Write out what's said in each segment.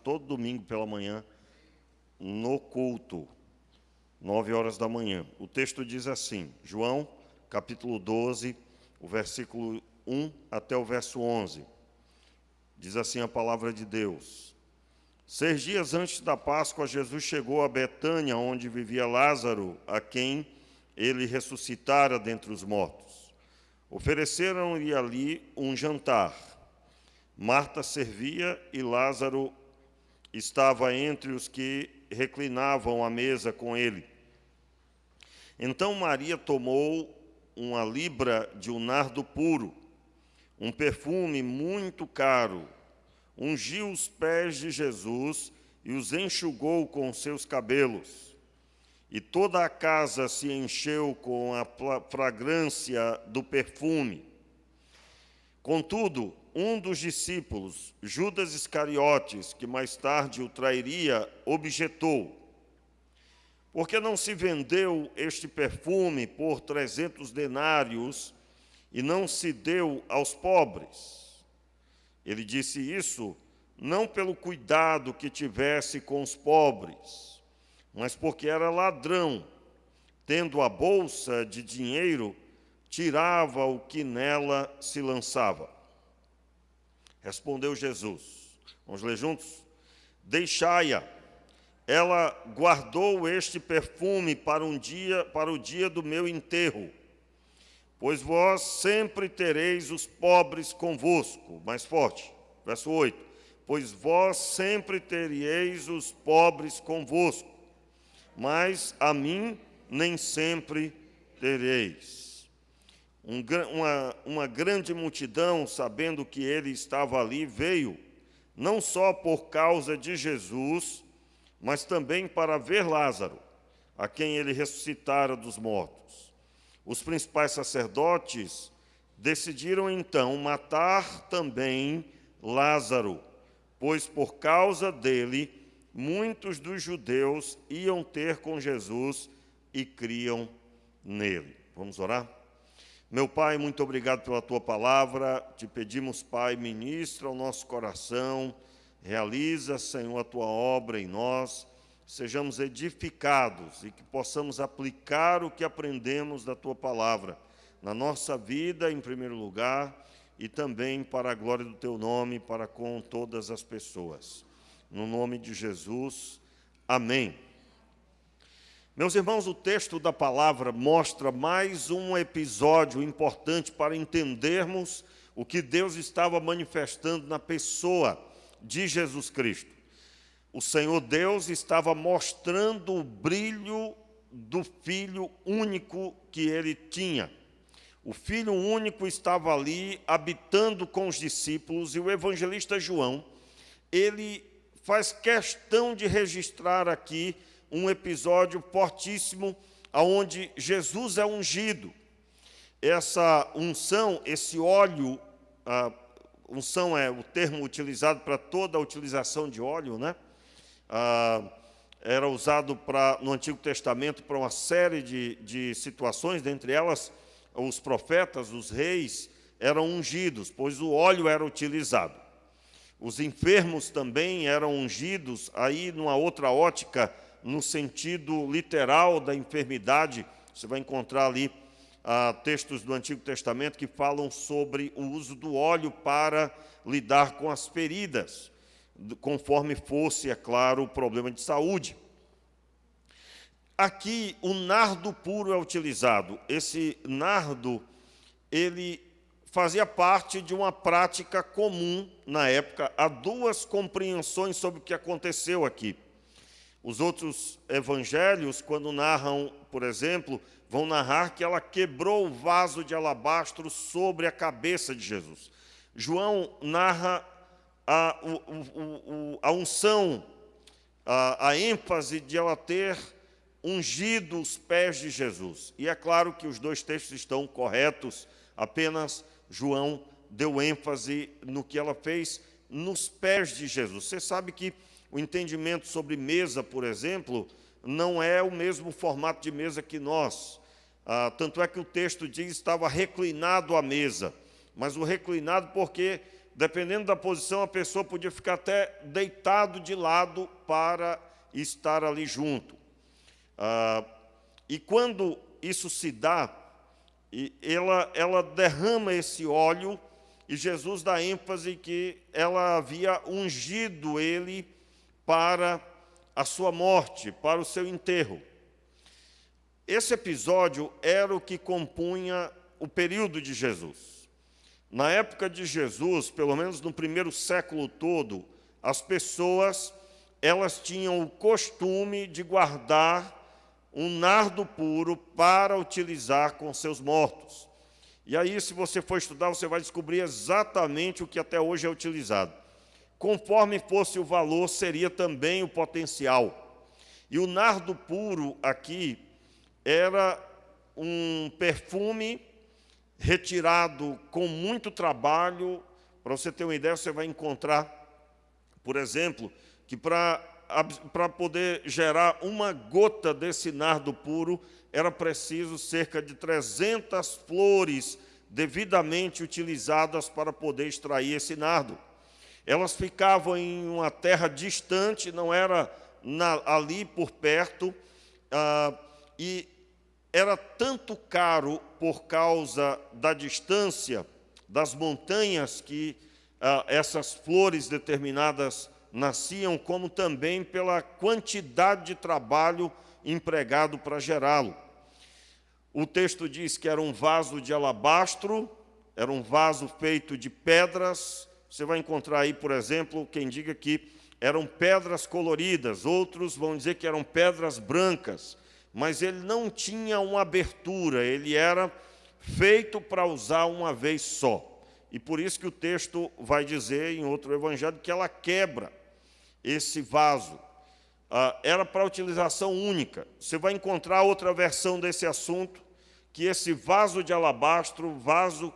todo domingo pela manhã, no culto, 9 horas da manhã. O texto diz assim, João, capítulo 12, o versículo 1 até o verso 11. Diz assim a palavra de Deus. 6 dias antes da Páscoa, Jesus chegou a Betânia, onde vivia Lázaro, a quem ele ressuscitara dentre os mortos. Ofereceram-lhe ali um jantar. Marta servia e Lázaro estava entre os que reclinavam à mesa com ele. Então Maria tomou uma libra de um nardo puro, um perfume muito caro, ungiu os pés de Jesus e os enxugou com seus cabelos. E toda a casa se encheu com a fragrância do perfume. Contudo, um dos discípulos, Judas Iscariotes, que mais tarde o trairia, objetou: por que não se vendeu este perfume por 300 denários e não se deu aos pobres? Ele disse isso não pelo cuidado que tivesse com os pobres, mas porque era ladrão. Tendo a bolsa de dinheiro, tirava o que nela se lançava. Respondeu Jesus. Vamos ler juntos? Deixai-a. Ela guardou este perfume para o dia do meu enterro. Pois vós sempre tereis os pobres convosco. Mais forte. Verso 8. Pois vós sempre tereis os pobres convosco, mas a mim nem sempre tereis. Uma grande multidão, sabendo que ele estava ali, veio, não só por causa de Jesus, mas também para ver Lázaro, a quem ele ressuscitara dos mortos. Os principais sacerdotes decidiram então matar também Lázaro, pois por causa dele muitos dos judeus iam ter com Jesus e criam nele. Vamos orar? Meu Pai, muito obrigado pela Tua palavra. Te pedimos, Pai, ministra ao nosso coração, realiza, Senhor, a Tua obra em nós, sejamos edificados e que possamos aplicar o que aprendemos da Tua palavra na nossa vida, em primeiro lugar, e também para a glória do Teu nome, para com todas as pessoas. No nome de Jesus, amém. Meus irmãos, o texto da palavra mostra mais um episódio importante para entendermos o que Deus estava manifestando na pessoa de Jesus Cristo. O Senhor Deus estava mostrando o brilho do Filho único que ele tinha. O Filho único estava ali habitando com os discípulos e o evangelista João, ele faz questão de registrar aqui um episódio fortíssimo onde Jesus é ungido. Essa unção, esse óleo, unção é o termo utilizado para toda a utilização de óleo, né? Era usado no Antigo Testamento para uma série de situações, dentre elas os profetas, os reis, eram ungidos, pois o óleo era utilizado. Os enfermos também eram ungidos, aí numa outra ótica, no sentido literal da enfermidade. Você vai encontrar ali textos do Antigo Testamento que falam sobre o uso do óleo para lidar com as feridas, conforme fosse, é claro, o problema de saúde. Aqui, o nardo puro é utilizado. Esse nardo, ele fazia parte de uma prática comum na época. Há duas compreensões sobre o que aconteceu aqui. Os outros evangelhos, quando narram, por exemplo, vão narrar que ela quebrou o vaso de alabastro sobre a cabeça de Jesus. João narra a unção, a ênfase de ela ter ungido os pés de Jesus. E é claro que os dois textos estão corretos, apenas João deu ênfase no que ela fez nos pés de Jesus. Você sabe que o entendimento sobre mesa, por exemplo, não é o mesmo formato de mesa que nós. Tanto é que o texto diz que estava reclinado à mesa. Mas o reclinado porque dependendo da posição, a pessoa podia ficar até deitado de lado para estar ali junto. E quando isso se dá, ela derrama esse óleo, e Jesus dá ênfase que ela havia ungido ele para a sua morte, para o seu enterro. Esse episódio era o que compunha o período de Jesus. Na época de Jesus, pelo menos no primeiro século todo, as pessoas elas tinham o costume de guardar um nardo puro para utilizar com seus mortos. E aí, se você for estudar, você vai descobrir exatamente o que até hoje é utilizado. Conforme fosse o valor, seria também o potencial. E o nardo puro aqui era um perfume retirado com muito trabalho. Para você ter uma ideia, você vai encontrar, por exemplo, que para poder gerar uma gota desse nardo puro, era preciso cerca de 300 flores devidamente utilizadas para poder extrair esse nardo. Elas ficavam em uma terra distante, não era ali por perto, e era tanto caro por causa da distância das montanhas que essas flores determinadas nasciam, como também pela quantidade de trabalho empregado para gerá-lo. O texto diz que era um vaso de alabastro, era um vaso feito de pedras. Você vai encontrar aí, por exemplo, quem diga que eram pedras coloridas, outros vão dizer que eram pedras brancas, mas ele não tinha uma abertura, ele era feito para usar uma vez só. E por isso que o texto vai dizer, em outro evangelho, que ela quebra esse vaso. Era para utilização única. Você vai encontrar outra versão desse assunto, que esse vaso de alabastro, vaso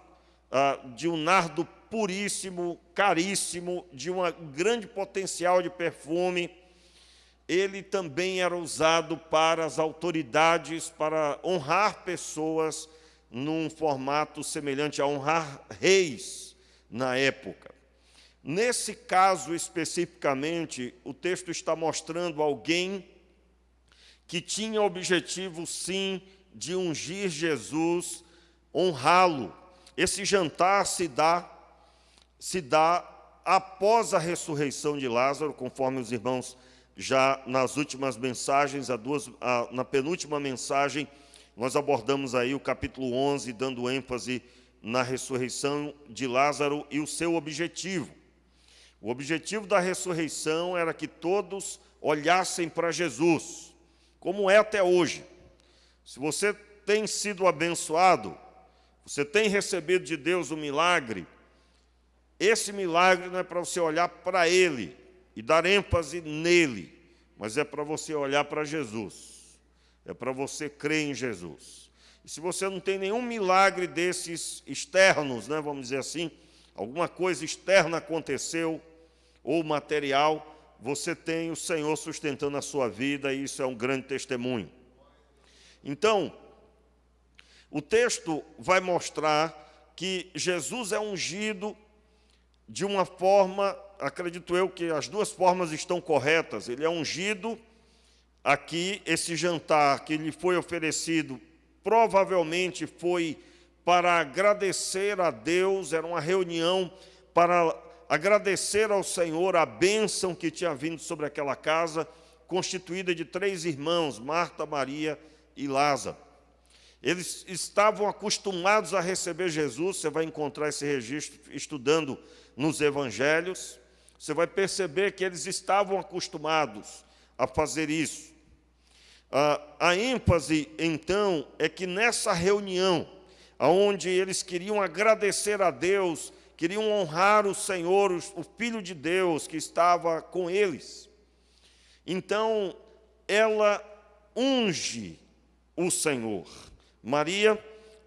de um nardo puríssimo, caríssimo, de um grande potencial de perfume, ele também era usado para as autoridades, para honrar pessoas num formato semelhante a honrar reis na época. Nesse caso especificamente, o texto está mostrando alguém que tinha o objetivo, sim, de ungir Jesus, honrá-lo. Esse jantar se dá após a ressurreição de Lázaro, conforme os irmãos já nas últimas mensagens, na penúltima mensagem, nós abordamos aí o capítulo 11, dando ênfase na ressurreição de Lázaro e o seu objetivo. O objetivo da ressurreição era que todos olhassem para Jesus, como é até hoje. Se você tem sido abençoado, você tem recebido de Deus um milagre, esse milagre não é para você olhar para ele e dar ênfase nele, mas é para você olhar para Jesus, é para você crer em Jesus. E se você não tem nenhum milagre desses externos, vamos dizer assim, alguma coisa externa aconteceu, ou material, você tem o Senhor sustentando a sua vida, e isso é um grande testemunho. Então, o texto vai mostrar que Jesus é ungido de uma forma, acredito eu que as duas formas estão corretas. Ele é ungido aqui, esse jantar que lhe foi oferecido, provavelmente foi para agradecer a Deus, era uma reunião para agradecer ao Senhor a bênção que tinha vindo sobre aquela casa, constituída de 3 irmãos, Marta, Maria e Lázaro. Eles estavam acostumados a receber Jesus, você vai encontrar esse registro estudando nos evangelhos, você vai perceber que eles estavam acostumados a fazer isso. A ênfase, então, é que nessa reunião, onde eles queriam agradecer a Deus, queriam honrar o Senhor, o Filho de Deus que estava com eles, então ela unge o Senhor. Maria,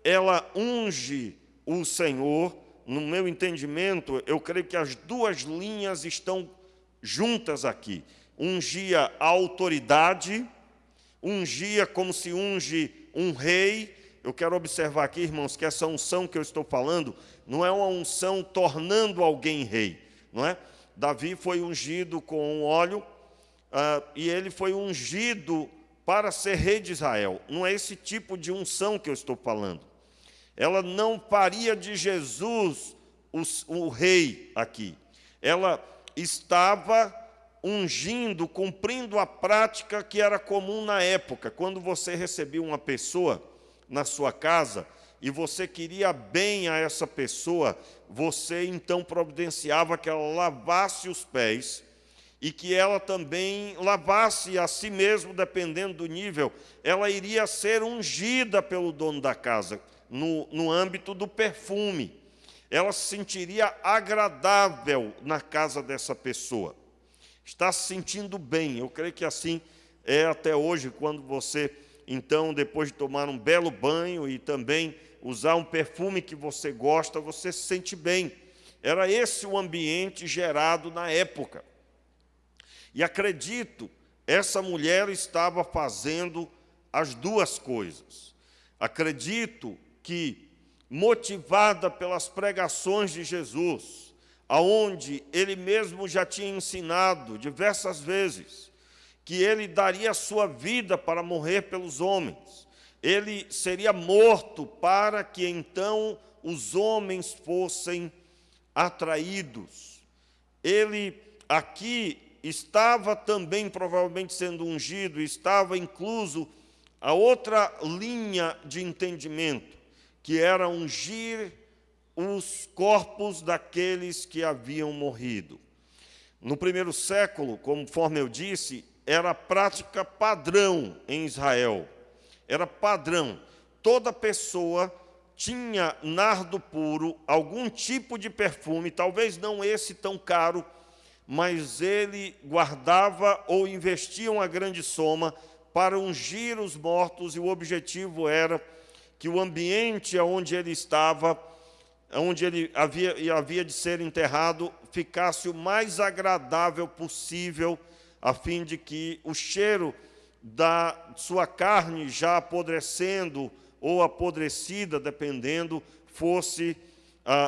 ela unge o Senhor. No meu entendimento, eu creio que as duas linhas estão juntas aqui. Ungia a autoridade, ungia como se unge um rei, eu quero observar aqui, irmãos, que essa unção que eu estou falando não é uma unção tornando alguém rei, não é? Davi foi ungido com óleo, e ele foi ungido para ser rei de Israel. Não é esse tipo de unção que eu estou falando. Ela não faria de Jesus o rei aqui. Ela estava ungindo, cumprindo a prática que era comum na época. Quando você recebia uma pessoa na sua casa e você queria bem a essa pessoa, você então providenciava que ela lavasse os pés e que ela também lavasse a si mesma, dependendo do nível. Ela iria ser ungida pelo dono da casa, no âmbito do perfume. Ela se sentiria agradável na casa dessa pessoa. Está se sentindo bem. Eu creio que assim é até hoje, quando você, então, depois de tomar um belo banho e também usar um perfume que você gosta, você se sente bem. Era esse o ambiente gerado na época. E acredito, essa mulher estava fazendo as duas coisas. Acredito que, motivada pelas pregações de Jesus, aonde ele mesmo já tinha ensinado diversas vezes que ele daria a sua vida para morrer pelos homens, ele seria morto para que então os homens fossem atraídos. Ele aqui estava também provavelmente sendo ungido, estava incluso a outra linha de entendimento, que era ungir os corpos daqueles que haviam morrido. No primeiro século, conforme eu disse, era a prática padrão em Israel. Era padrão. Toda pessoa tinha nardo puro, algum tipo de perfume, talvez não esse tão caro, mas ele guardava ou investia uma grande soma para ungir os mortos, e o objetivo era que o ambiente onde ele estava, onde ele havia de ser enterrado, ficasse o mais agradável possível, a fim de que o cheiro da sua carne já apodrecendo ou apodrecida, dependendo, fosse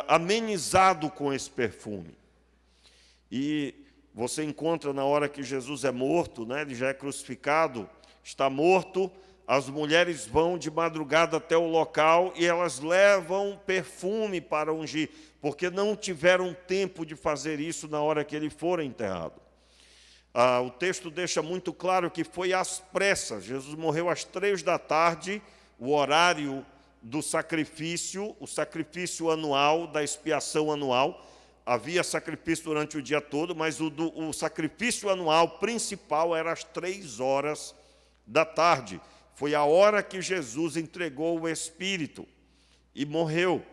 amenizado com esse perfume. E você encontra na hora que Jesus é morto, né, ele já é crucificado, está morto, as mulheres vão de madrugada até o local e elas levam perfume para ungir, porque não tiveram tempo de fazer isso na hora que ele for enterrado. O texto deixa muito claro que foi às pressas. Jesus morreu às 3 da tarde, o horário do sacrifício, o sacrifício anual, da expiação anual. Havia sacrifício durante o dia todo, mas o sacrifício anual principal era às 3 da tarde. Foi a hora que Jesus entregou o Espírito e morreu.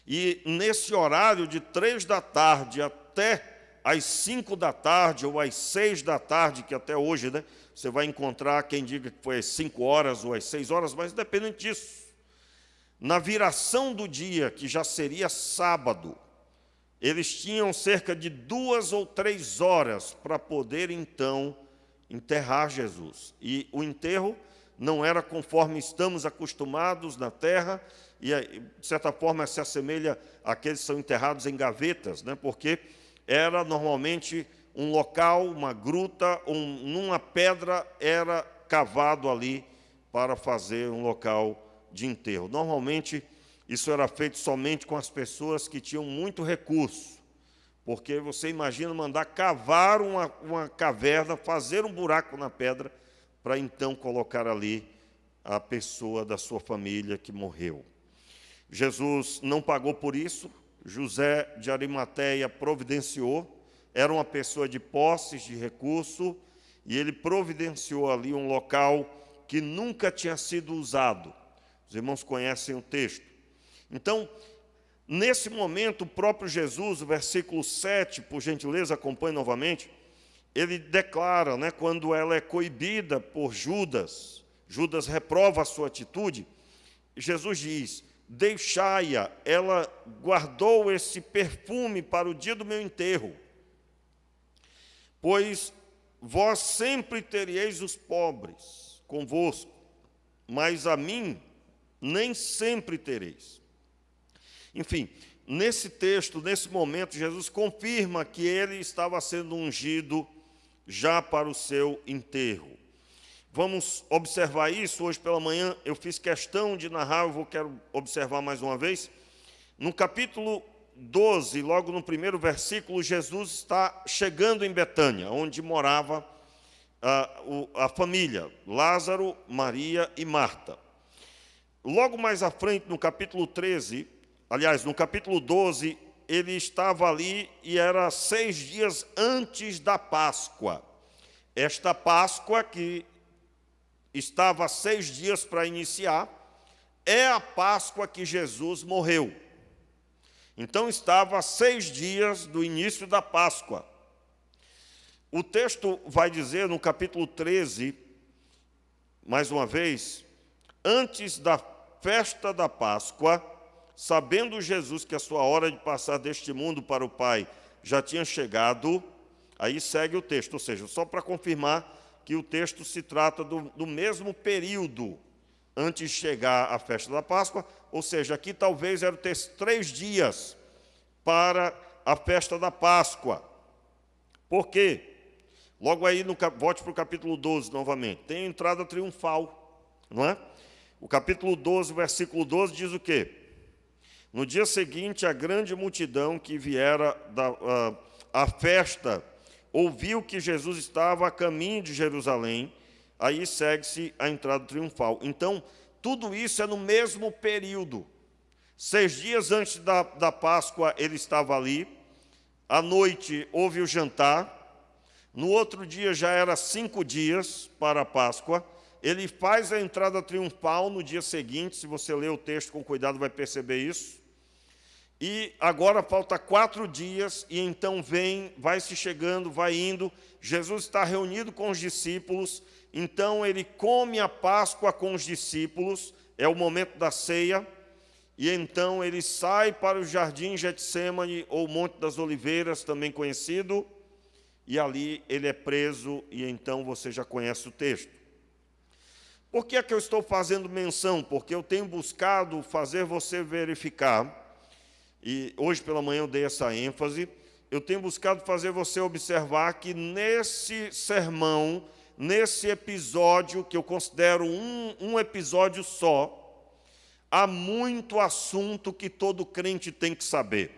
E nesse horário de 3 da tarde até às 5 da tarde ou às 6 da tarde, que até hoje, né, você vai encontrar quem diga que foi às 5 horas ou às 6 horas, mas independente disso, na viração do dia, que já seria sábado, eles tinham cerca de 2 ou 3 horas para poder, então, enterrar Jesus. E o enterro não era conforme estamos acostumados na terra, e, de certa forma, se assemelha àqueles que são enterrados em gavetas, né? Porque era normalmente um local, uma gruta, numa pedra era cavado ali para fazer um local de enterro. Normalmente, isso era feito somente com as pessoas que tinham muito recurso, porque você imagina mandar cavar uma caverna, fazer um buraco na pedra, para então colocar ali a pessoa da sua família que morreu. Jesus não pagou por isso, José de Arimateia providenciou, era uma pessoa de posses, de recurso, e ele providenciou ali um local que nunca tinha sido usado. Os irmãos conhecem o texto. Então, nesse momento, o próprio Jesus, o versículo 7, por gentileza, acompanhe novamente, ele declara, né, quando ela é coibida por Judas, Judas reprova a sua atitude, Jesus diz: deixai-a, ela guardou esse perfume para o dia do meu enterro, pois vós sempre teríeis os pobres convosco, mas a mim nem sempre tereis. Enfim, nesse texto, nesse momento, Jesus confirma que ele estava sendo ungido já para o seu enterro. Vamos observar isso hoje pela manhã. Eu fiz questão de narrar, quero observar mais uma vez. No capítulo 12, logo no primeiro versículo, Jesus está chegando em Betânia, onde morava a família, Lázaro, Maria e Marta. Logo mais à frente, no capítulo 13, aliás, no capítulo 12, ele estava ali e era 6 dias antes da Páscoa. Esta Páscoa, que estava 6 dias para iniciar, é a Páscoa que Jesus morreu. Então, estava a 6 dias do início da Páscoa. O texto vai dizer, no capítulo 13, mais uma vez, antes da festa da Páscoa, sabendo Jesus que a sua hora de passar deste mundo para o Pai já tinha chegado, aí segue o texto, ou seja, só para confirmar que o texto se trata do mesmo período antes de chegar à festa da Páscoa, ou seja, aqui talvez eram 3 dias para a festa da Páscoa. Por quê? Logo aí, volte para o capítulo 12 novamente, tem a entrada triunfal, não é? O capítulo 12, versículo 12 diz o quê? No dia seguinte, a grande multidão que viera à festa ouviu que Jesus estava a caminho de Jerusalém, aí segue-se a entrada triunfal. Então, tudo isso é no mesmo período. 6 dias antes da Páscoa, ele estava ali. À noite, houve o jantar. No outro dia, já era 5 dias para a Páscoa. Ele faz a entrada triunfal no dia seguinte. Se você ler o texto com cuidado, vai perceber isso. E agora falta 4 dias, e então vai se chegando, vai indo. Jesus está reunido com os discípulos, então ele come a Páscoa com os discípulos, é o momento da ceia, e então ele sai para o jardim Getsêmani, ou Monte das Oliveiras, também conhecido, e ali ele é preso, e então você já conhece o texto. Por que é que eu estou fazendo menção? Porque eu tenho buscado fazer você verificar, e hoje pela manhã eu dei essa ênfase, eu tenho buscado fazer você observar que nesse sermão, nesse episódio, que eu considero um episódio só, há muito assunto que todo crente tem que saber.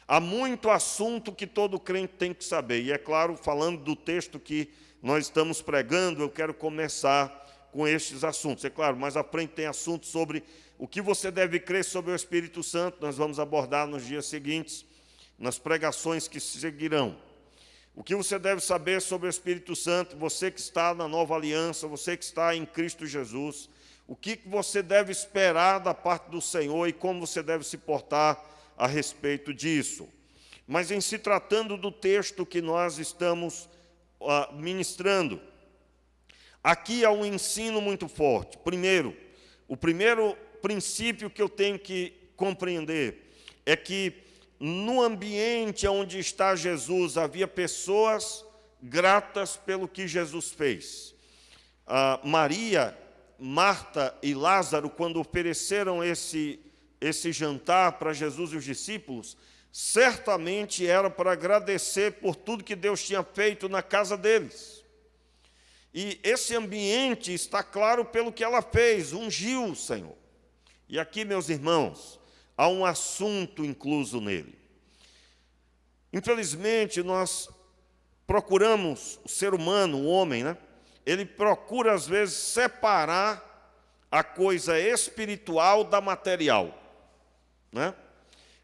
Há muito assunto que todo crente tem que saber. E é claro, falando do texto que nós estamos pregando, eu quero começar com estes assuntos. É claro, mais à frente tem assuntos sobre o que você deve crer sobre o Espírito Santo, nós vamos abordar nos dias seguintes, nas pregações que seguirão. O que você deve saber sobre o Espírito Santo, você que está na nova aliança, você que está em Cristo Jesus, o que você deve esperar da parte do Senhor e como você deve se portar a respeito disso. Mas em se tratando do texto que nós estamos ministrando, aqui há um ensino muito forte. Primeiro, o primeiro princípio que eu tenho que compreender é que no ambiente onde está Jesus havia pessoas gratas pelo que Jesus fez. Maria, Marta e Lázaro, quando ofereceram esse jantar para Jesus e os discípulos, certamente era para agradecer por tudo que Deus tinha feito na casa deles. E esse ambiente está claro pelo que ela fez, ungiu o Senhor. E aqui, meus irmãos, há um assunto incluso nele. Infelizmente, nós procuramos, o ser humano, o homem, né? Ele procura, às vezes, separar a coisa espiritual da material, né?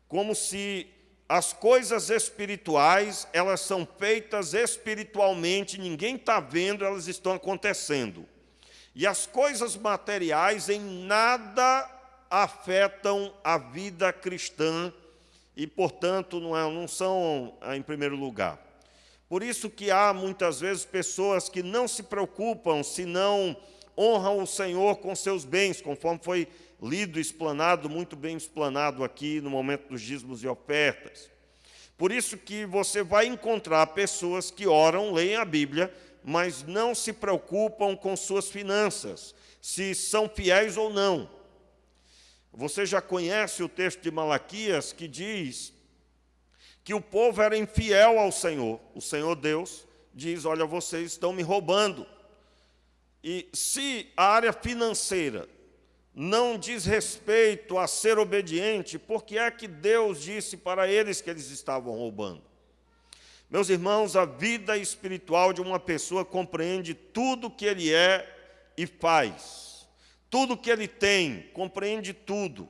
Como se as coisas espirituais, elas são feitas espiritualmente, ninguém está vendo, elas estão acontecendo. E as coisas materiais em nada afetam a vida cristã e, portanto, não são em primeiro lugar. Por isso que há, muitas vezes, pessoas que não se preocupam se não honram o Senhor com seus bens, conforme foi lido, explanado, muito bem explanado aqui no momento dos dízimos e ofertas. Por isso que você vai encontrar pessoas que oram, leem a Bíblia, mas não se preocupam com suas finanças, se são fiéis ou não. Você já conhece o texto de Malaquias que diz que o povo era infiel ao Senhor. O Senhor Deus diz: olha, vocês estão me roubando. E se a área financeira não diz respeito a ser obediente, por que é que Deus disse para eles que eles estavam roubando? Meus irmãos, a vida espiritual de uma pessoa compreende tudo que ele é e faz. Tudo que ele tem, compreende tudo.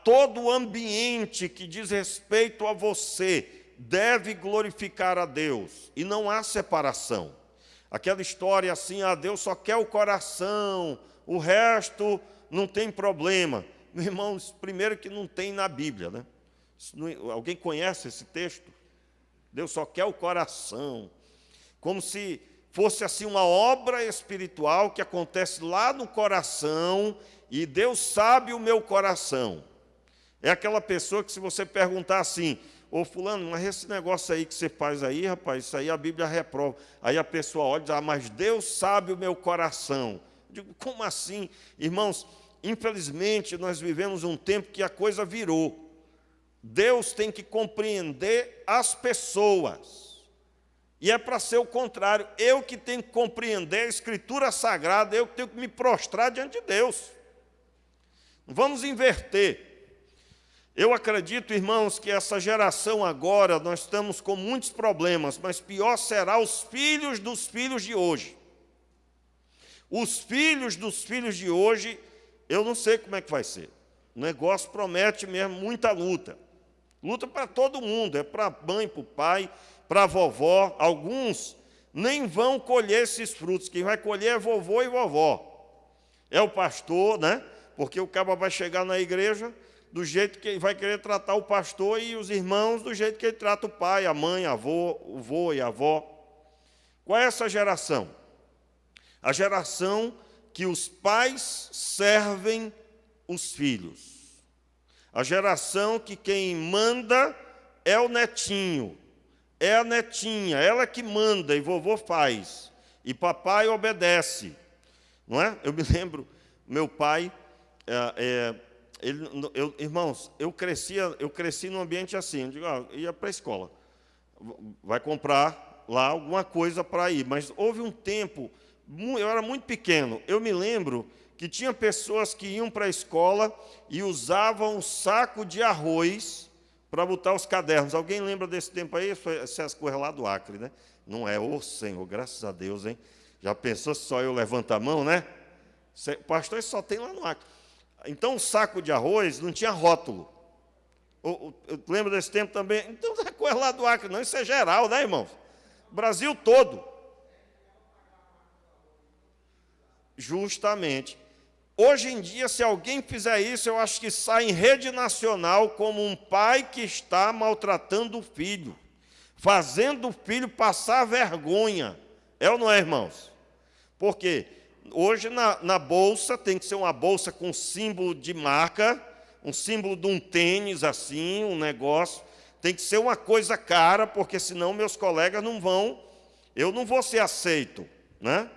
Todo o ambiente que diz respeito a você deve glorificar a Deus. E não há separação. Aquela história assim, Deus só quer o coração, o resto não tem problema. Meus irmãos, primeiro que não tem na Bíblia, né? Alguém conhece esse texto? Deus só quer o coração. Como se fosse assim uma obra espiritual que acontece lá no coração e Deus sabe o meu coração. É aquela pessoa que se você perguntar assim: ô fulano, mas esse negócio aí que você faz aí, rapaz, isso aí a Bíblia reprova. Aí a pessoa olha e diz: mas Deus sabe o meu coração. Eu digo: como assim? Irmãos, infelizmente nós vivemos um tempo que a coisa virou. Deus tem que compreender as pessoas. E é para ser o contrário. Eu que tenho que compreender a Escritura Sagrada, eu que tenho que me prostrar diante de Deus. Vamos inverter. Eu acredito, irmãos, que essa geração agora, nós estamos com muitos problemas, mas pior será os filhos dos filhos de hoje. Os filhos dos filhos de hoje, eu não sei como é que vai ser. O negócio promete mesmo muita luta. Luta para todo mundo, é para a mãe, para o pai, para a vovó. Alguns nem vão colher esses frutos. Quem vai colher é vovô e vovó. É o pastor, né? Porque o cara vai chegar na igreja do jeito que ele vai querer tratar o pastor e os irmãos do jeito que ele trata o pai, a mãe, avô, o vô e a avó. Qual é essa geração? A geração que os pais servem os filhos. A geração que quem manda é o netinho, é a netinha, ela que manda e vovô faz, e papai obedece, não é? Eu me lembro, meu pai, irmãos, eu cresci num ambiente assim, eu digo, ia para a escola, vai comprar lá alguma coisa para ir, mas houve um tempo, eu era muito pequeno, eu me lembro que tinha pessoas que iam para a escola e usavam um saco de arroz para botar os cadernos. Alguém lembra desse tempo aí? Essas coisas lá do Acre, né? Não é? Ô Senhor, graças a Deus, hein? Já pensou se só eu levanto a mão, né? Pastor, isso só tem lá no Acre. Então, o saco de arroz não tinha rótulo. Eu lembro desse tempo também. Então, não é coisa lá do Acre, não. Isso é geral, né, irmãos? Brasil todo. Justamente. Hoje em dia, se alguém fizer isso, eu acho que sai em rede nacional como um pai que está maltratando o filho, fazendo o filho passar vergonha. É ou não é, irmãos? Porque hoje na bolsa tem que ser uma bolsa com símbolo de marca, um símbolo de um tênis assim, um negócio. Tem que ser uma coisa cara, porque senão meus colegas não vão, eu não vou ser aceito, né?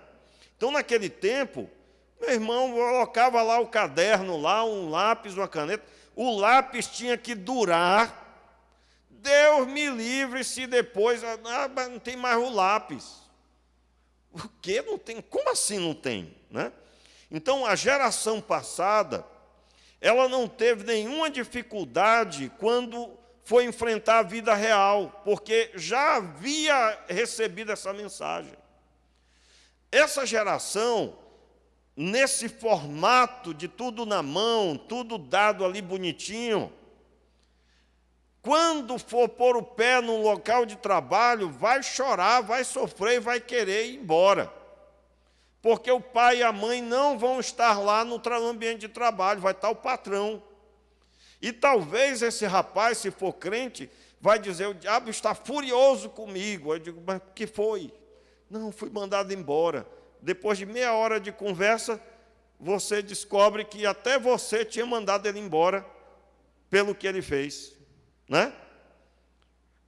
Então, naquele tempo, meu irmão colocava lá o caderno, lá um lápis, uma caneta. O lápis tinha que durar. Deus me livre se depois... não tem mais o lápis. O quê? Não tem? Como assim não tem? Né? Então, a geração passada, ela não teve nenhuma dificuldade quando foi enfrentar a vida real, porque já havia recebido essa mensagem. Essa geração, nesse formato de tudo na mão, tudo dado ali bonitinho, quando for pôr o pé num local de trabalho, vai chorar, vai sofrer e vai querer ir embora. Porque o pai e a mãe não vão estar lá no ambiente de trabalho, vai estar o patrão. E talvez esse rapaz, se for crente, vai dizer: o diabo está furioso comigo. Eu digo: mas o que foi? Não, fui mandado embora. Depois de meia hora de conversa, você descobre que até você tinha mandado ele embora pelo que ele fez, né?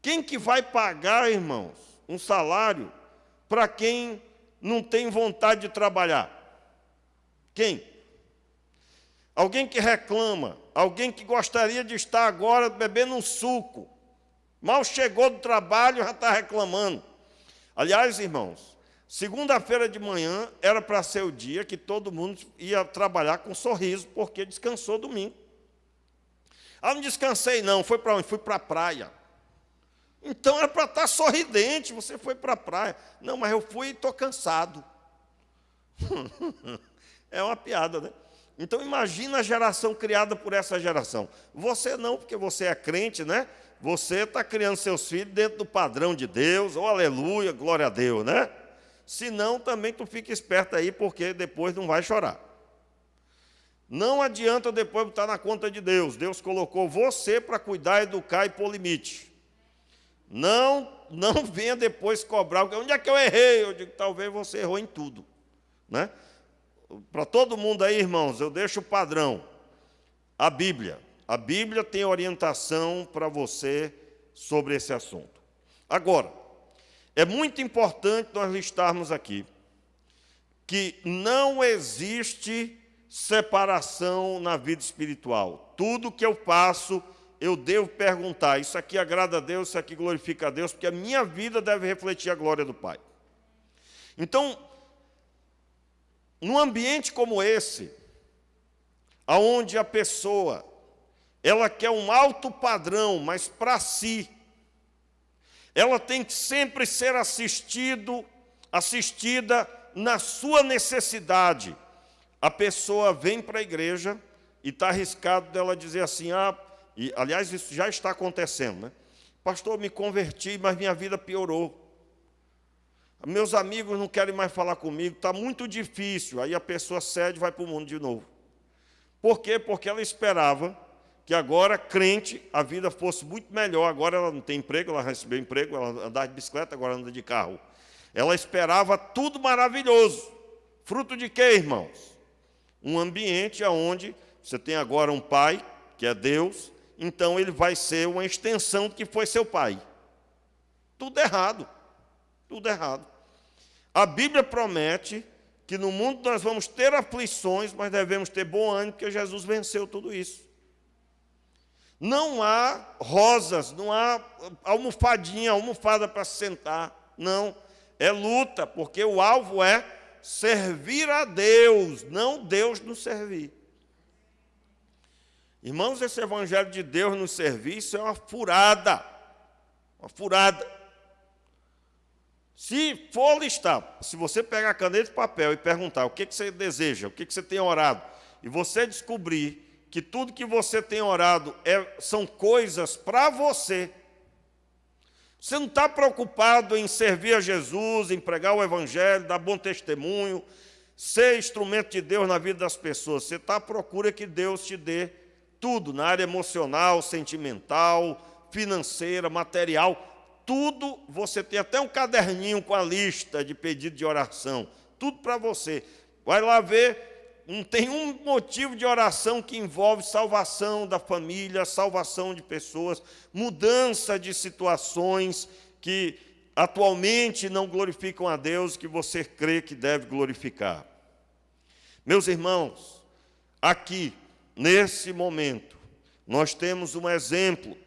Quem que vai pagar, irmãos, um salário para quem não tem vontade de trabalhar? Quem? alguém que reclama, alguém que gostaria de estar agora bebendo um suco, mal chegou do trabalho, já está reclamando. Aliás, irmãos, segunda-feira de manhã era para ser o dia que todo mundo ia trabalhar com sorriso, porque descansou domingo. Ah, não descansei não, foi para onde? Fui para a praia. Então era para estar sorridente, você foi para a praia. Não, mas eu fui e estou cansado. É uma piada, né? Então imagina a geração criada por essa geração. Você não, porque você é crente, né? Você está criando seus filhos dentro do padrão de Deus, ou aleluia, glória a Deus, né? Se não, também tu fica esperto aí, porque depois não vai chorar. Não adianta depois botar na conta de Deus. Deus colocou você para cuidar, educar e pôr limite. Não venha depois cobrar. Onde é que eu errei? Eu digo, talvez você errou em tudo, né? Para todo mundo aí, irmãos, eu deixo o padrão. A Bíblia. A Bíblia tem orientação para você sobre esse assunto. Agora, é muito importante nós listarmos aqui que não existe separação na vida espiritual. Tudo que eu faço, eu devo perguntar, isso aqui agrada a Deus, isso aqui glorifica a Deus, porque a minha vida deve refletir a glória do Pai. Então, num ambiente como esse, onde a pessoa, ela quer um alto padrão, mas para si, ela tem que sempre ser assistida na sua necessidade. A pessoa vem para a igreja e está arriscado dela dizer assim, e, aliás, isso já está acontecendo, né? Pastor, me converti, mas minha vida piorou. Meus amigos não querem mais falar comigo, está muito difícil. Aí a pessoa cede e vai para o mundo de novo. Por quê? Porque ela esperava que agora, crente, a vida fosse muito melhor. Agora ela não tem emprego, ela recebeu emprego, ela andava de bicicleta, agora anda de carro. Ela esperava tudo maravilhoso. Fruto de quê, irmãos? Um ambiente onde você tem agora um pai, que é Deus, então ele vai ser uma extensão do que foi seu pai. Tudo errado. Tudo errado. A Bíblia promete que no mundo nós vamos ter aflições, mas devemos ter bom ânimo, porque Jesus venceu tudo isso. Não há rosas, não há almofada para se sentar. Não, é luta, porque o alvo é servir a Deus, não Deus nos servir. Irmãos, esse evangelho de Deus nos servir, isso é uma furada. Uma furada. Se for listar, se você pegar caneta e papel e perguntar o que você deseja, o que você tem orado, e você descobrir que tudo que você tem orado são coisas para você, você não está preocupado em servir a Jesus, em pregar o evangelho, dar bom testemunho, ser instrumento de Deus na vida das pessoas. Você está à procura que Deus te dê tudo, na área emocional, sentimental, financeira, material. Tudo, você tem até um caderninho com a lista de pedido de oração. Tudo para você. Vai lá ver, não tem um motivo de oração que envolve salvação da família, salvação de pessoas, mudança de situações que atualmente não glorificam a Deus, que você crê que deve glorificar. Meus irmãos, aqui, nesse momento, nós temos um exemplo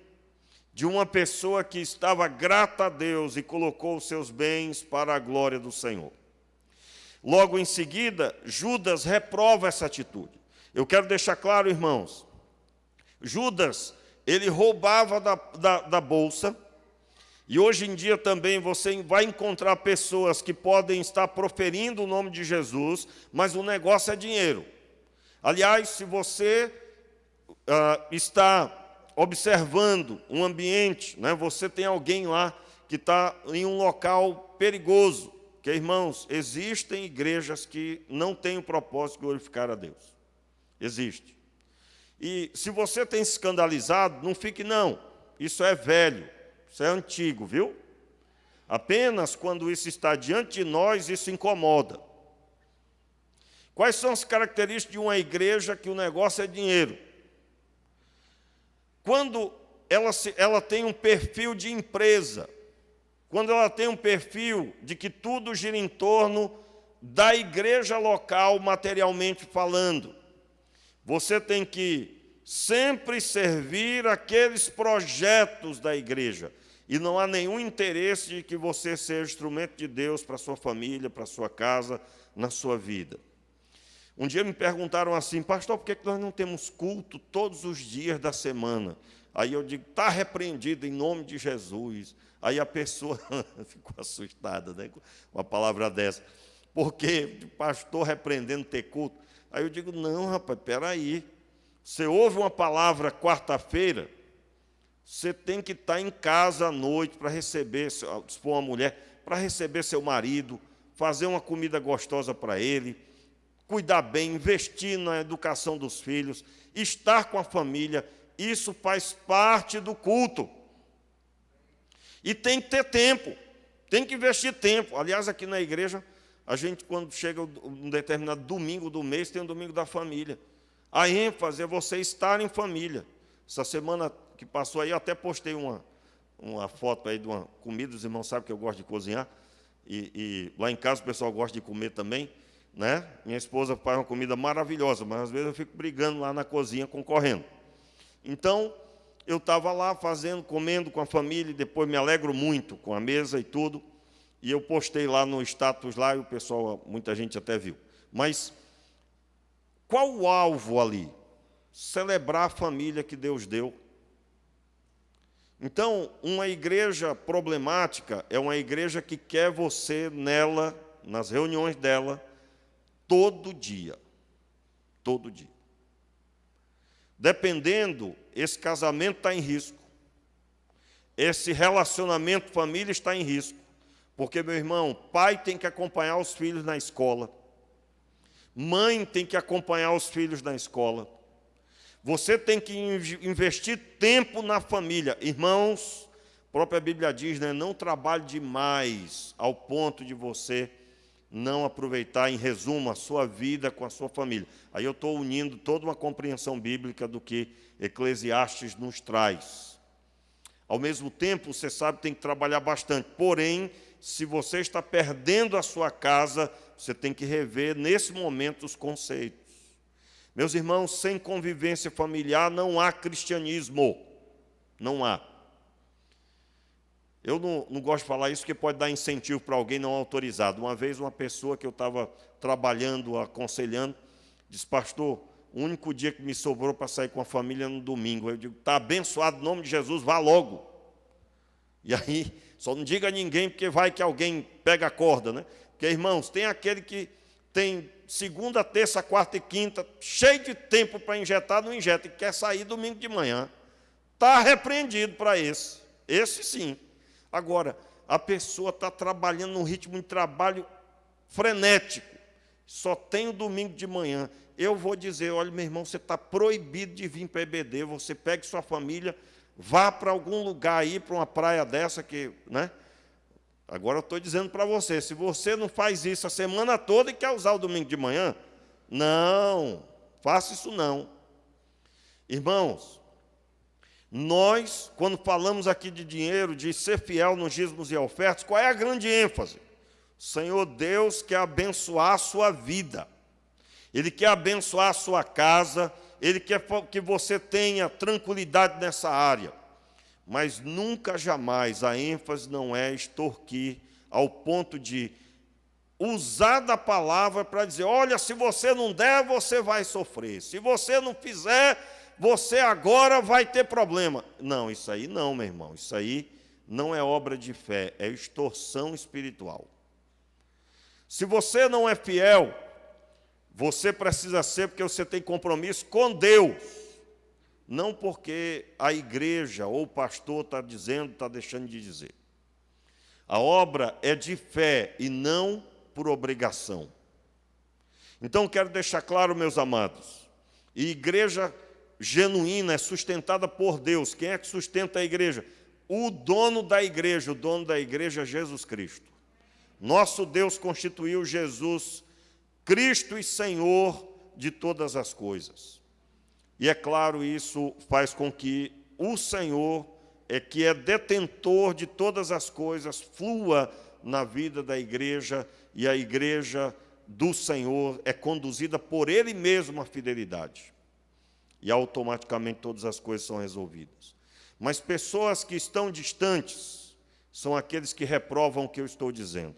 de uma pessoa que estava grata a Deus e colocou os seus bens para a glória do Senhor. Logo em seguida, Judas reprova essa atitude. Eu quero deixar claro, irmãos, Judas, ele roubava da bolsa, e hoje em dia também você vai encontrar pessoas que podem estar proferindo o nome de Jesus, mas o negócio é dinheiro. Aliás, se você está observando um ambiente, né, você tem alguém lá que está em um local perigoso, que, irmãos, existem igrejas que não têm o propósito de glorificar a Deus. Existe. E se você tem se escandalizado, não fique não, isso é velho, isso é antigo, viu? Apenas quando isso está diante de nós, isso incomoda. Quais são as características de uma igreja que o negócio é dinheiro? Quando ela tem um perfil de empresa, quando ela tem um perfil de que tudo gira em torno da igreja local, materialmente falando. Você tem que sempre servir aqueles projetos da igreja. E não há nenhum interesse de que você seja instrumento de Deus para a sua família, para a sua casa, na sua vida. Um dia me perguntaram assim: pastor, por que nós não temos culto todos os dias da semana? Aí eu digo: está repreendido em nome de Jesus. Aí a pessoa ficou assustada, né, com uma palavra dessa. Porque o pastor repreendendo ter culto. Aí eu digo: não, rapaz, espera aí. Você ouve uma palavra quarta-feira, você tem que estar em casa à noite para receber, se for uma mulher, para receber seu marido, fazer uma comida gostosa para ele, cuidar bem, investir na educação dos filhos, estar com a família. Isso faz parte do culto. E tem que ter tempo, tem que investir tempo. Aliás, aqui na igreja, a gente, quando chega um determinado domingo do mês, tem um domingo da família. A ênfase é você estar em família. Essa semana que passou aí, eu até postei uma foto aí de uma comida. Os irmãos sabem que eu gosto de cozinhar. E lá em casa o pessoal gosta de comer também, né? Minha esposa faz uma comida maravilhosa, mas às vezes eu fico brigando lá na cozinha, concorrendo. Então, eu estava lá fazendo, comendo com a família, e depois me alegro muito com a mesa e tudo. E eu postei lá no status lá, e o pessoal, muita gente até viu. Mas qual o alvo ali? Celebrar a família que Deus deu. Então, uma igreja problemática é uma igreja que quer você nela, nas reuniões dela, todo dia. Todo dia. Dependendo, esse casamento está em risco. Esse relacionamento família está em risco. Porque, meu irmão, pai tem que acompanhar os filhos na escola. Mãe tem que acompanhar os filhos na escola. Você tem que investir tempo na família. Irmãos, a própria Bíblia diz, né, não trabalhe demais ao ponto de você não aproveitar, em resumo, a sua vida com a sua família. Aí eu estou unindo toda uma compreensão bíblica do que Eclesiastes nos traz. Ao mesmo tempo, você sabe, tem que trabalhar bastante. Porém, se você está perdendo a sua casa, você tem que rever, nesse momento, os conceitos. Meus irmãos, sem convivência familiar não há cristianismo. Não há. Eu não gosto de falar isso porque pode dar incentivo para alguém não autorizado. Uma vez uma pessoa que eu estava trabalhando, aconselhando, disse: pastor, o único dia que me sobrou para sair com a família é no domingo. Eu digo: está abençoado, em nome de Jesus, vá logo. E aí, só não diga a ninguém, porque vai que alguém pega a corda, né? Porque, irmãos, tem aquele que tem segunda, terça, quarta e quinta, cheio de tempo para injetar, não injeta, e quer sair domingo de manhã. Está repreendido para esse. Esse sim. Agora, a pessoa está trabalhando num ritmo de trabalho frenético, só tem o domingo de manhã. Eu vou dizer: olha, meu irmão, você está proibido de vir para a EBD, você pegue sua família, vá para algum lugar aí, para uma praia dessa, que, né? Agora eu estou dizendo para você, se você não faz isso a semana toda e quer usar o domingo de manhã, não, faça isso não. Irmãos, nós, quando falamos aqui de dinheiro, de ser fiel nos dízimos e ofertas, qual é a grande ênfase? O Senhor Deus quer abençoar a sua vida. Ele quer abençoar a sua casa, Ele quer que você tenha tranquilidade nessa área. Mas nunca, jamais, a ênfase não é extorquir ao ponto de usar da palavra para dizer: olha, se você não der, você vai sofrer. Se você não fizer, você agora vai ter problema. Não, isso aí não, meu irmão. Isso aí não é obra de fé, é extorsão espiritual. Se você não é fiel, você precisa ser porque você tem compromisso com Deus. Não porque a igreja ou o pastor está dizendo, está deixando de dizer. A obra é de fé e não por obrigação. Então, quero deixar claro, meus amados, e igreja genuína é sustentada por Deus. Quem é que sustenta a igreja? O dono da igreja é Jesus Cristo. Nosso Deus constituiu Jesus, Cristo e Senhor de todas as coisas. E é claro, isso faz com que o Senhor, que é detentor de todas as coisas, flua na vida da igreja, e a igreja do Senhor é conduzida por Ele mesmo à fidelidade. e automaticamente todas as coisas são resolvidas. Mas pessoas que estão distantes são aqueles que reprovam o que eu estou dizendo.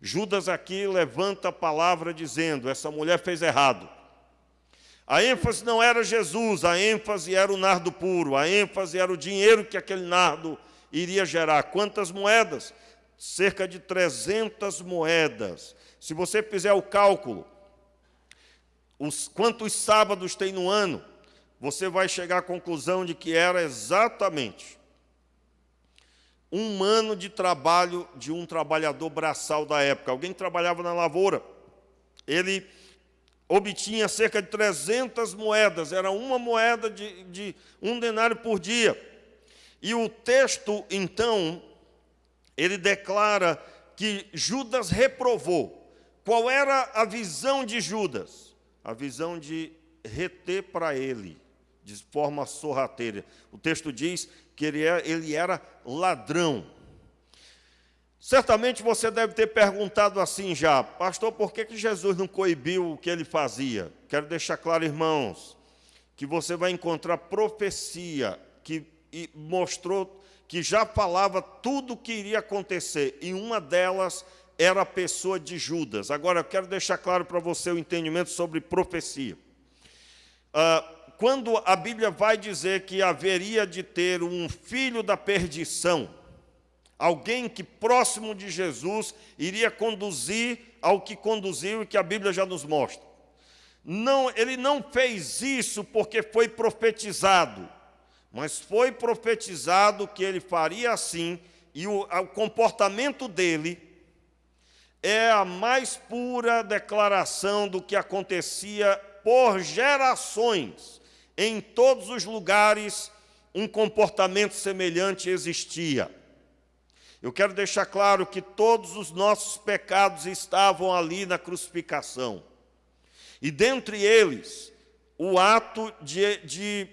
Judas aqui levanta a palavra dizendo, essa mulher fez errado. A ênfase não era Jesus, a ênfase era o nardo puro, a ênfase era o dinheiro que aquele nardo iria gerar. Quantas moedas? Cerca de 300 moedas. Se você fizer o cálculo, quantos sábados tem no ano, você vai chegar à conclusão de que era exatamente um ano de trabalho de um trabalhador braçal da época. Alguém que trabalhava na lavoura, ele obtinha cerca de 300 moedas, era uma moeda de um denário por dia. E o texto, então, ele declara que Judas reprovou. Qual era a visão de Judas? A visão de reter para ele, de forma sorrateira. O texto diz que ele era ladrão. Certamente você deve ter perguntado assim já, pastor, por que Jesus não coibiu o que ele fazia? Quero deixar claro, irmãos, que você vai encontrar profecia que mostrou, que já falava tudo o que iria acontecer, e uma delas era a pessoa de Judas. Agora, eu quero deixar claro para você o entendimento sobre profecia. Quando a Bíblia vai dizer que haveria de ter um filho da perdição, alguém que próximo de Jesus iria conduzir ao que conduziu e que a Bíblia já nos mostra. Não, ele não fez isso porque foi profetizado, mas foi profetizado que ele faria assim, e o comportamento dele é a mais pura declaração do que acontecia por gerações. Em todos os lugares, um comportamento semelhante existia. Eu quero deixar claro que todos os nossos pecados estavam ali na crucificação. E dentre eles, o ato de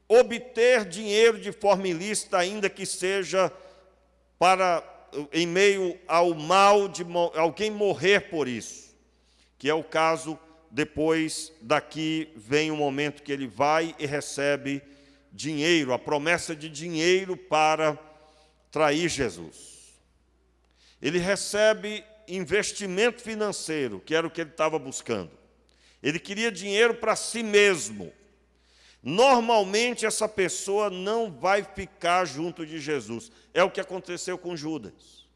obter dinheiro de forma ilícita, ainda que seja em meio ao mal de alguém morrer por isso, que é o caso, depois daqui vem o momento que ele vai e recebe dinheiro, a promessa de dinheiro para trair Jesus. Ele recebe investimento financeiro, que era o que ele estava buscando. Ele queria dinheiro para si mesmo. Normalmente, essa pessoa não vai ficar junto de Jesus. É o que aconteceu com Judas.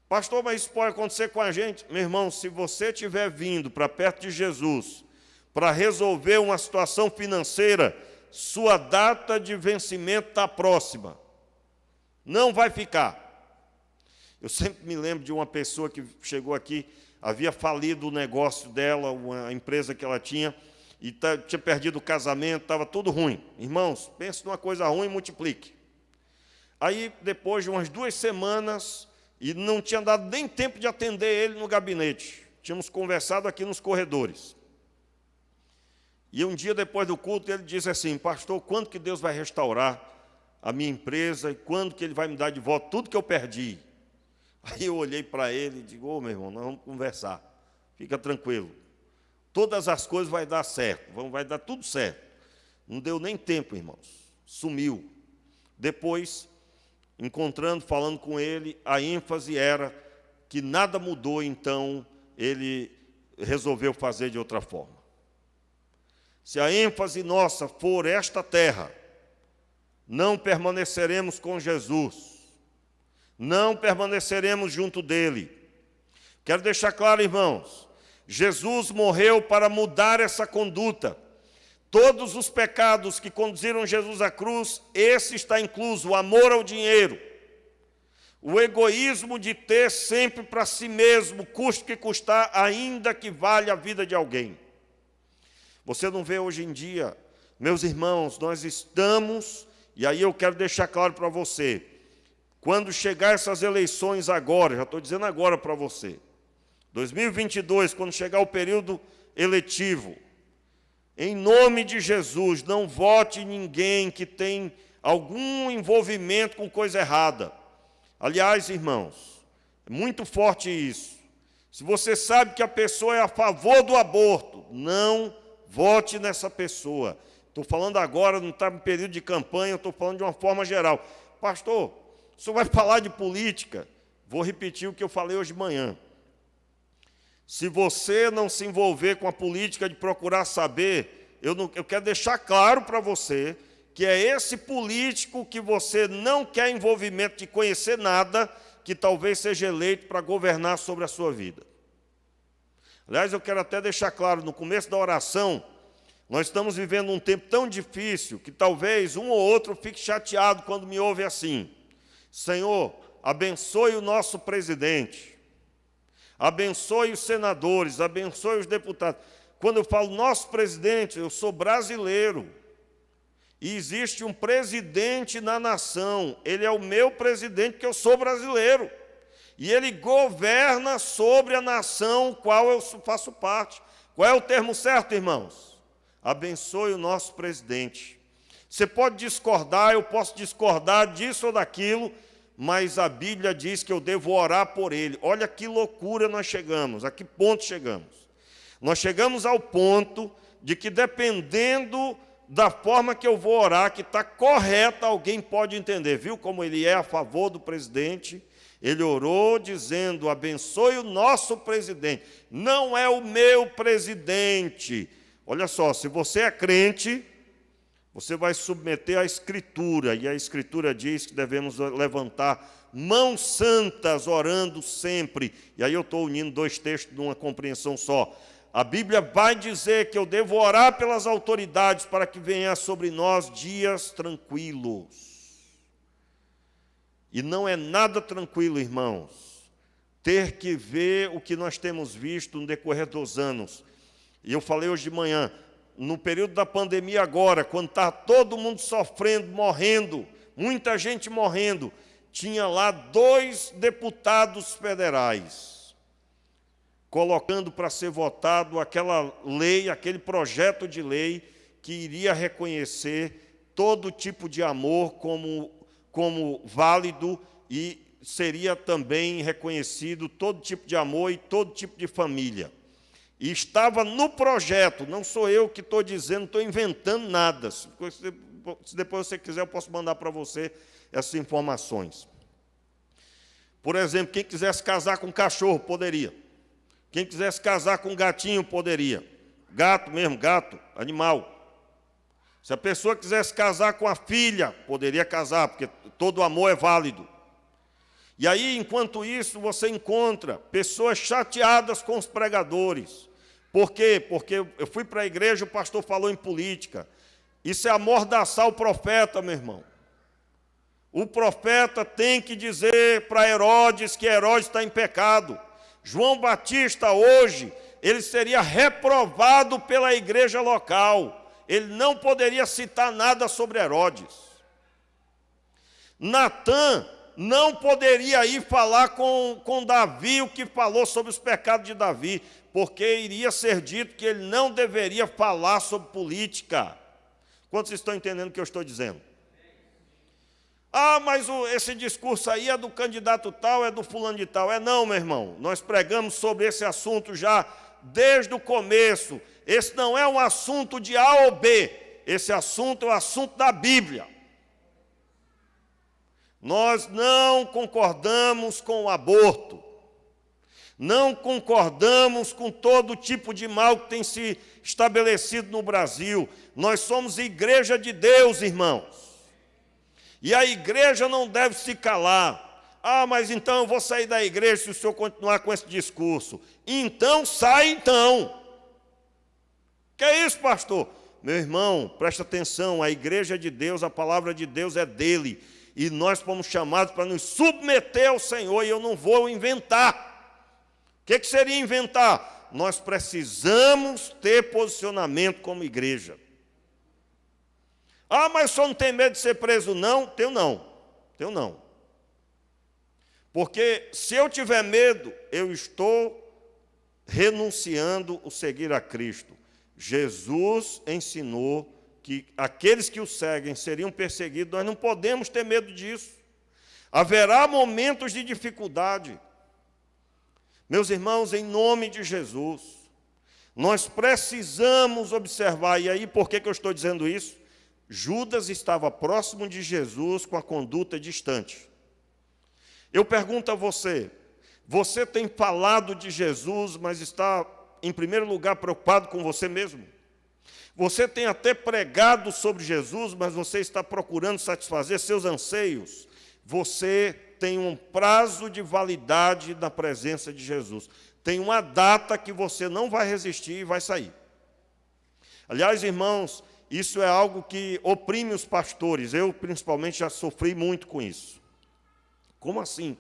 Pastor, mas isso pode acontecer com a gente? Meu irmão, se você estiver vindo para perto de Jesus para resolver uma situação financeira, sua data de vencimento está próxima. Não vai ficar. Eu sempre me lembro de uma pessoa que chegou aqui, havia falido o negócio dela, uma empresa que ela tinha, e tinha perdido o casamento, estava tudo ruim. Irmãos, pense numa coisa ruim e multiplique. Aí, depois de umas 2 semanas, e não tinha dado nem tempo de atender ele no gabinete, tínhamos conversado aqui nos corredores. E um dia depois do culto, ele disse assim, pastor, quando que Deus vai restaurar a minha empresa, e quando que Ele vai me dar de volta tudo que eu perdi? Aí eu olhei para ele e digo, meu irmão, nós vamos conversar, fica tranquilo. Todas as coisas vai dar certo, vai dar tudo certo. Não deu nem tempo, irmãos, sumiu. Depois, encontrando, falando com ele, a ênfase era que nada mudou, então ele resolveu fazer de outra forma. Se a ênfase nossa for esta terra, não permaneceremos com Jesus. Não permaneceremos junto dele. Quero deixar claro, irmãos, Jesus morreu para mudar essa conduta. Todos os pecados que conduziram Jesus à cruz, esse está incluso, o amor ao dinheiro, o egoísmo de ter sempre para si mesmo, custe que custar, ainda que valha a vida de alguém. Você não vê hoje em dia, meus irmãos, nós estamos, e aí eu quero deixar claro para você, quando chegar essas eleições agora, já estou dizendo agora para você, 2022, quando chegar o período eletivo, em nome de Jesus, não vote em ninguém que tem algum envolvimento com coisa errada. Aliás, irmãos, é muito forte isso. Se você sabe que a pessoa é a favor do aborto, não vote nessa pessoa. Estou falando agora, não está em período de campanha, eu estou falando de uma forma geral. Pastor, o senhor vai falar de política? Vou repetir o que eu falei hoje de manhã. Se você não se envolver com a política de procurar saber, eu quero deixar claro para você que é esse político que você não quer envolvimento de conhecer nada, que talvez seja eleito para governar sobre a sua vida. Aliás, eu quero até deixar claro, no começo da oração, nós estamos vivendo um tempo tão difícil que talvez um ou outro fique chateado quando me ouve assim: Senhor, abençoe o nosso presidente, abençoe os senadores, abençoe os deputados. Quando eu falo nosso presidente, eu sou brasileiro. E existe um presidente na nação, ele é o meu presidente, porque eu sou brasileiro. E ele governa sobre a nação qual eu faço parte. Qual é o termo certo, irmãos? Abençoe o nosso presidente. Você pode discordar, eu posso discordar disso ou daquilo, mas a Bíblia diz que eu devo orar por ele. Olha que loucura nós chegamos, a que ponto chegamos. Nós chegamos ao ponto de que, dependendo da forma que eu vou orar, que está correta, alguém pode entender. Viu como ele é a favor do presidente? Ele orou dizendo, abençoe o nosso presidente. Não é o meu presidente. Olha só, se você é crente, você vai submeter à Escritura. E a Escritura diz que devemos levantar mãos santas, orando sempre. E aí eu estou unindo dois textos numa compreensão só. A Bíblia vai dizer que eu devo orar pelas autoridades para que venha sobre nós dias tranquilos. E não é nada tranquilo, irmãos, ter que ver o que nós temos visto no decorrer dos anos. E eu falei hoje de manhã, no período da pandemia agora, quando está todo mundo sofrendo, morrendo, muita gente morrendo, tinha lá 2 deputados federais colocando para ser votado aquela lei, aquele projeto de lei que iria reconhecer todo tipo de amor como válido e seria também reconhecido todo tipo de amor e todo tipo de família. E estava no projeto, não sou eu que estou dizendo, não estou inventando nada. Se depois você quiser, eu posso mandar para você essas informações. Por exemplo, quem quisesse casar com cachorro, poderia. Quem quisesse casar com gatinho, poderia. Gato mesmo, gato, animal. Se a pessoa quisesse casar com a filha, poderia casar, porque todo amor é válido. E aí, enquanto isso, você encontra pessoas chateadas com os pregadores. Por quê? Porque eu fui para a igreja, o pastor falou em política. Isso é amordaçar o profeta, meu irmão. O profeta tem que dizer para Herodes que Herodes está em pecado. João Batista hoje, ele seria reprovado pela igreja local. Ele não poderia citar nada sobre Herodes. Natã não poderia ir falar com Davi o que falou sobre os pecados de Davi, porque iria ser dito que ele não deveria falar sobre política. Quantos estão entendendo o que eu estou dizendo? Ah, mas esse discurso aí é do candidato tal, é do fulano de tal. É não, meu irmão. Nós pregamos sobre esse assunto já desde o começo. Esse não é um assunto de A ou B. Esse assunto é o assunto da Bíblia. Nós não concordamos com o aborto. Não concordamos com todo tipo de mal que tem se estabelecido no Brasil. Nós somos igreja de Deus, irmãos. E a igreja não deve se calar. Ah, mas então eu vou sair da igreja se o senhor continuar com esse discurso. Então, sai então. Que é isso, pastor? Meu irmão, presta atenção, a igreja é de Deus, a palavra de Deus é dele. E nós fomos chamados para nos submeter ao Senhor, e eu não vou inventar. O que seria inventar? Nós precisamos ter posicionamento como igreja. Ah, mas o senhor não tem medo de ser preso? Não, tenho não. Tenho não. Porque se eu tiver medo, eu estou renunciando o seguir a Cristo. Jesus ensinou que aqueles que o seguem seriam perseguidos. Nós não podemos ter medo disso. Haverá momentos de dificuldade. Meus irmãos, em nome de Jesus, Nós precisamos observar, e aí por que eu estou dizendo isso? Judas estava próximo de Jesus com a conduta distante. Eu pergunto a você, você tem falado de Jesus, mas está, em primeiro lugar, preocupado com você mesmo? Você tem até pregado sobre Jesus, mas você está procurando satisfazer seus anseios? Você tem um prazo de validade na presença de Jesus. Tem uma data que você não vai resistir e vai sair. Aliás, irmãos, isso é algo que oprime os pastores. Eu, principalmente, já sofri muito com isso. Como assim?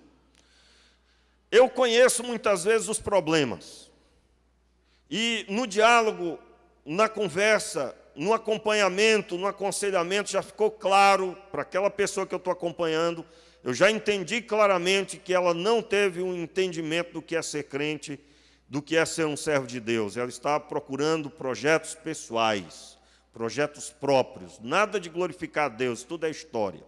Eu conheço muitas vezes os problemas. E no diálogo, na conversa, no acompanhamento, no aconselhamento, já ficou claro para aquela pessoa que eu estou acompanhando, eu já entendi claramente que ela não teve um entendimento do que é ser crente, do que é ser um servo de Deus. Ela está procurando projetos pessoais, projetos próprios, nada de glorificar a Deus, tudo é história.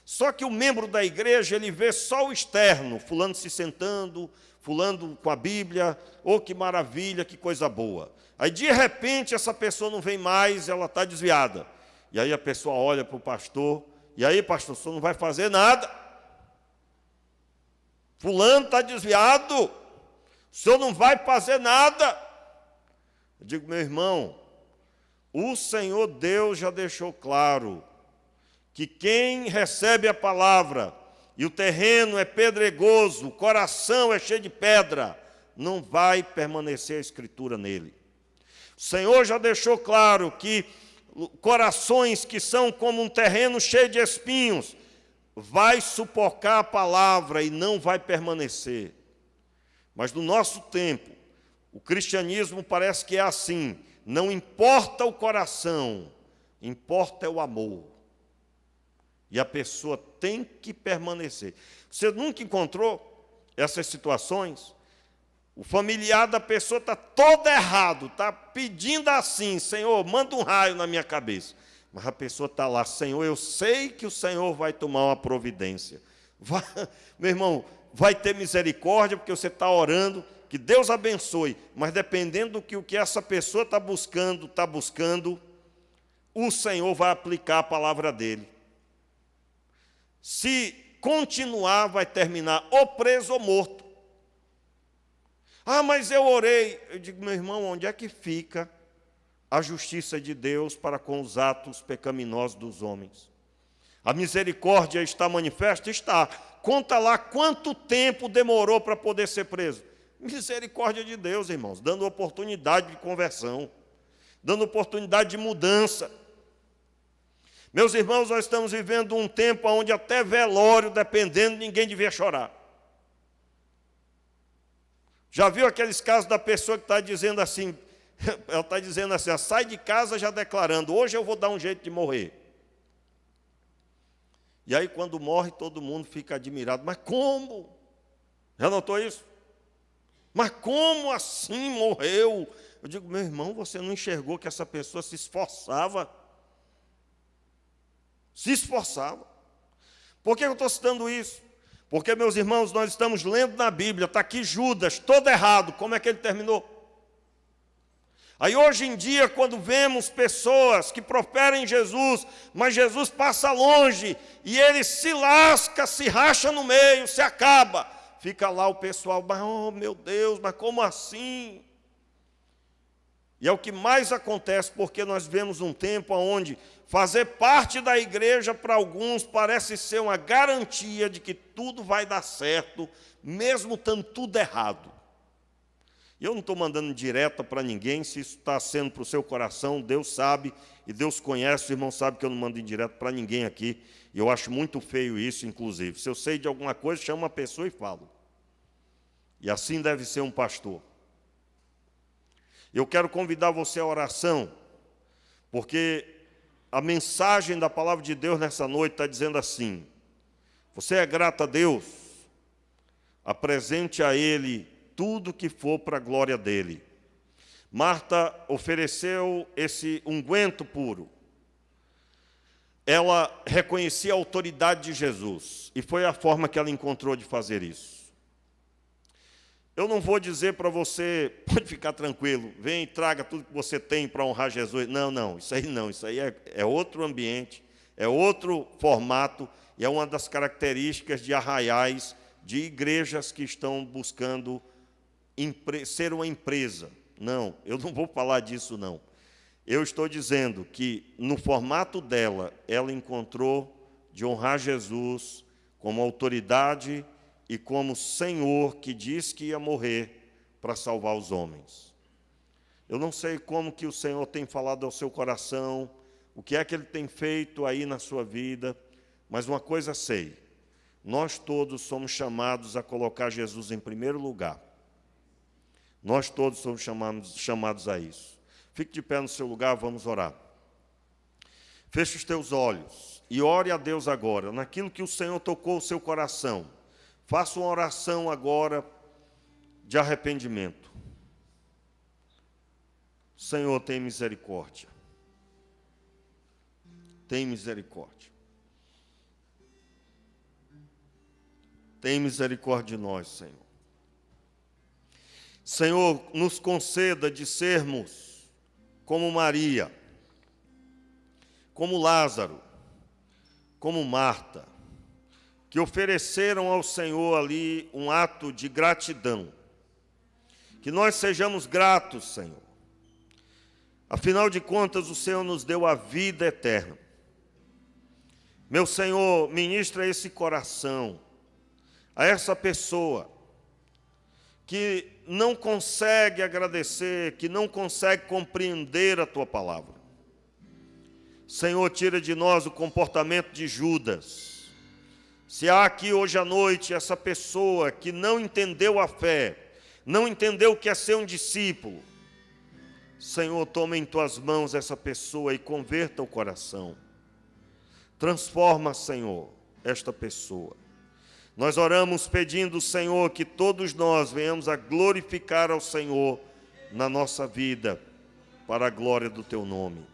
Só que o membro da igreja, ele vê só o externo, fulano se sentando, fulano com a Bíblia, oh, que maravilha, que coisa boa. Aí, de repente, essa pessoa não vem mais, ela está desviada. E aí a pessoa olha para o pastor, e aí, pastor, o senhor não vai fazer nada. Fulano está desviado, o senhor não vai fazer nada. Eu digo, meu irmão, o Senhor Deus já deixou claro que quem recebe a palavra e o terreno é pedregoso, o coração é cheio de pedra, não vai permanecer a Escritura nele. O Senhor já deixou claro que corações que são como um terreno cheio de espinhos, vai sufocar a palavra e não vai permanecer. Mas no nosso tempo, o cristianismo parece que é assim, não importa o coração, importa é o amor. E a pessoa tem que permanecer. Você nunca encontrou essas situações? O familiar da pessoa está todo errado, está pedindo assim, Senhor, manda um raio na minha cabeça. Mas a pessoa está lá, Senhor, eu sei que o Senhor vai tomar uma providência. Meu irmão, vai ter misericórdia, porque você está orando, que Deus abençoe. Mas dependendo do que essa pessoa está buscando, o Senhor vai aplicar a palavra dele. Se continuar, vai terminar ou preso ou morto. Ah, mas eu orei. Eu digo, meu irmão, onde é que fica a justiça de Deus para com os atos pecaminosos dos homens? A misericórdia está manifesta? Está. Conta lá quanto tempo demorou para poder ser preso. Misericórdia de Deus, irmãos, dando oportunidade de conversão, dando oportunidade de mudança. Meus irmãos, nós estamos vivendo um tempo onde até velório, dependendo, ninguém devia chorar. Já viu aqueles casos da pessoa que está dizendo assim, ela está dizendo assim, sai de casa já declarando, hoje eu vou dar um jeito de morrer. E aí quando morre, todo mundo fica admirado, mas como? Já notou isso? Mas como assim morreu? Eu digo, meu irmão, você não enxergou que essa pessoa se esforçava? Se esforçava. Por que eu estou citando isso? Porque, meus irmãos, nós estamos lendo na Bíblia, está aqui Judas, todo errado, como é que ele terminou? Aí hoje em dia, quando vemos pessoas que prosperam em Jesus, mas Jesus passa longe, e ele se lasca, se racha no meio, se acaba, fica lá o pessoal, mas, oh meu Deus, mas como assim? E é o que mais acontece, porque nós vemos um tempo onde fazer parte da igreja para alguns parece ser uma garantia de que tudo vai dar certo, mesmo estando tudo errado. E eu não estou mandando direta para ninguém, se isso está sendo para o seu coração, Deus sabe, e Deus conhece, o irmão sabe que eu não mando indireto para ninguém aqui, e eu acho muito feio isso, inclusive. Se eu sei de alguma coisa, chamo uma pessoa e falo. E assim deve ser um pastor. Eu quero convidar você à oração, porque a mensagem da palavra de Deus nessa noite está dizendo assim, você é grato a Deus, apresente a Ele tudo que for para a glória dEle. Marta ofereceu esse unguento puro. Ela reconhecia a autoridade de Jesus, e foi a forma que ela encontrou de fazer isso. Eu não vou dizer para você, pode ficar tranquilo, vem e traga tudo que você tem para honrar Jesus. Não, isso aí é outro ambiente, é outro formato, e é uma das características de arraiais, de igrejas que estão buscando ser uma empresa. Não, eu não vou falar disso, não. Eu estou dizendo que, no formato dela, ela encontrou de honrar Jesus como autoridade e como Senhor que diz que ia morrer para salvar os homens. Eu não sei como que o Senhor tem falado ao seu coração, o que é que Ele tem feito aí na sua vida, mas uma coisa sei, nós todos somos chamados a colocar Jesus em primeiro lugar. Nós todos somos chamados a isso. Fique de pé no seu lugar, vamos orar. Feche os teus olhos e ore a Deus agora, naquilo que o Senhor tocou o seu coração. Faça uma oração agora de arrependimento. Senhor, tem misericórdia. Tem misericórdia. Tem misericórdia de nós, Senhor. Senhor, nos conceda de sermos como Maria, como Lázaro, como Marta, que ofereceram ao Senhor ali um ato de gratidão. Que nós sejamos gratos, Senhor. Afinal de contas, o Senhor nos deu a vida eterna. Meu Senhor, ministra esse coração a essa pessoa que não consegue agradecer, que não consegue compreender a Tua palavra. Senhor, tira de nós o comportamento de Judas. Se há aqui hoje à noite essa pessoa que não entendeu a fé, não entendeu o que é ser um discípulo, Senhor, toma em Tuas mãos essa pessoa e converta o coração. Transforma, Senhor, esta pessoa. Nós oramos pedindo, Senhor, que todos nós venhamos a glorificar ao Senhor na nossa vida, para a glória do Teu nome.